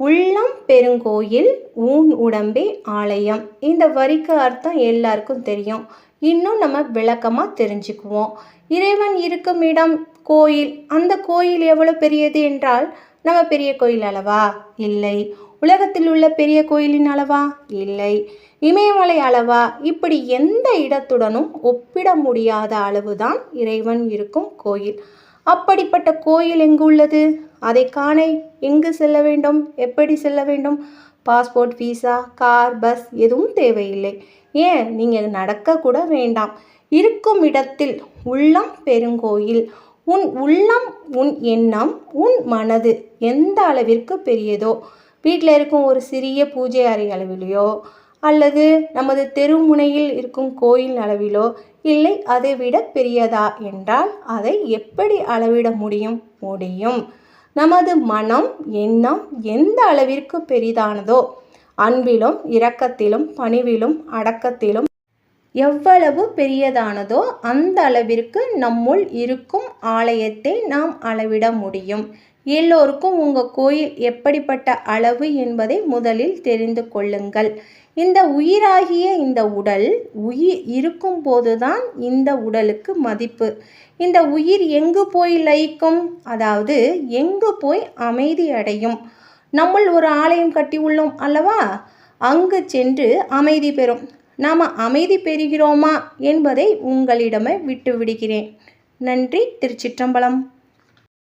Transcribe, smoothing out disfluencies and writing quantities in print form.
உள்ளம் பெருங்கோயில் ஊன் உடம்பே ஆலயம். இந்த வரிக்கு அர்த்தம் எல்லாருக்கும் தெரியும். இன்னும் நம்ம விளக்கமாக தெரிஞ்சுக்குவோம். இறைவன் இருக்கும் இடம் கோயில். அந்த கோயில் எவ்வளோ பெரியது என்றால் நம்ம பெரிய கோயில் அளவா? இல்லை. உலகத்தில் உள்ள பெரிய கோயிலின் அளவா? இல்லை. இமயமலை அளவா? இப்படி எந்த இடத்துடனும் ஒப்பிட முடியாத அளவுதான் இறைவன் இருக்கும் கோயில். அப்படிப்பட்ட கோயில் எங்கு உள்ளது? அதை காண எங்கு செல்ல வேண்டும்? எப்படி செல்ல வேண்டும்? பாஸ்போர்ட், விசா, கார், பஸ் எதுவும் தேவையில்லை. ஏன், நீங்கள் நடக்க கூட வேண்டாம். இருக்கும் இடத்தில் உள்ளம் பெருங்கோயில். உன் உள்ளம், உன் எண்ணம், உன் மனது எந்த அளவிற்கு பெரியதோ, வீட்டில் இருக்கும் ஒரு சிறிய பூஜை அறை அளவிலையோ அல்லது நமது தெருமுனையில் இருக்கும் கோயில் அளவிலோ, இல்லை அதை விட பெரியதா என்றால் அதை எப்படி அளவிட முடியும்? நமது மனம், எண்ணம் எந்த அளவிற்கு பெரிதானதோ, அன்பிலும் இரக்கத்திலும் பணிவிலும் அடக்கத்திலும் எவ்வளவு பெரியதானதோ அந்த அளவிற்கு நம்முள் இருக்கும் ஆலயத்தை நாம் அளவிட முடியும். எல்லோருக்கும் உங்கள் கோயில் எப்படிப்பட்ட அளவு என்பதை முதலில் தெரிந்து கொள்ளுங்கள். இந்த உயிராகிய இந்த உடல் உயிர் இருக்கும் போதுதான் இந்த உடலுக்கு மதிப்பு. இந்த உயிர் எங்கு போய் லயிக்கும்? அதாவது எங்கு போய் அமைதி அடையும்? நம்முள் ஒரு ஆலயம் கட்டி உள்ளோம் அல்லவா? அங்கு சென்று அமைதி பெறும். நாம் அமைதி பெறுகிறோமா என்பதை உங்களிடமே விட்டு விடுகிறேன். நன்றி. திருச்சிற்றம்பலம்.